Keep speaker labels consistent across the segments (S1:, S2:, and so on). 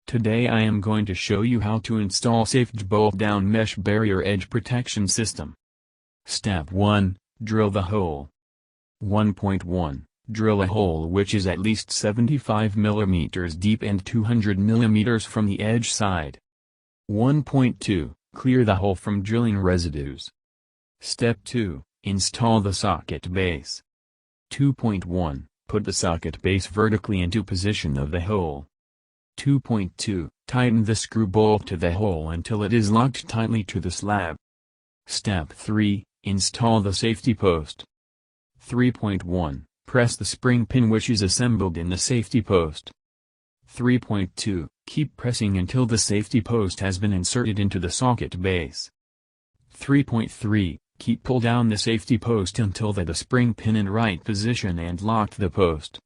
S1: Today I am going to show you how to install Safedge bolt-down mesh barrier edge protection system. Step 1. Drill the hole. 1.1. Drill a hole which is at least 75 mm deep and 200 mm from the edge side. 1.2. Clear the hole from drilling residues. Step 2. Install the socket base. 2.1. Put the socket base vertically into position of the hole. 2.2. Tighten the screw bolt to the hole until it is locked tightly to the slab. Step 3. Install the safety post. 3.1. Press the spring pin which is assembled in the safety post. 3.2. Keep pressing until the safety post has been inserted into the socket base. 3.3. Keep pull down the safety post until the spring pin in right position and lock the post.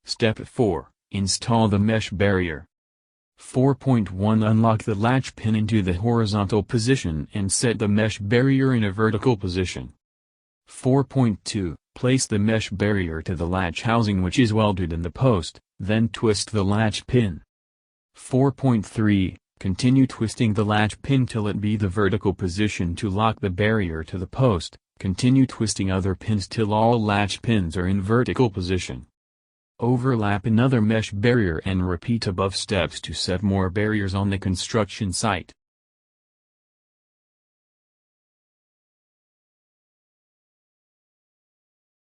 S1: Step 4. Install the mesh barrier. 4.1. Unlock the latch pin into the horizontal position and set the mesh barrier in a vertical position. 4.2. Place the mesh barrier to the latch housing which is welded in the post, then twist the latch pin. 4.3. Continue twisting the latch pin till it be the vertical position to lock the barrier to the post. Continue twisting other pins till all latch pins are in vertical position. Overlap another mesh barrier and repeat above steps to set more barriers on the construction site.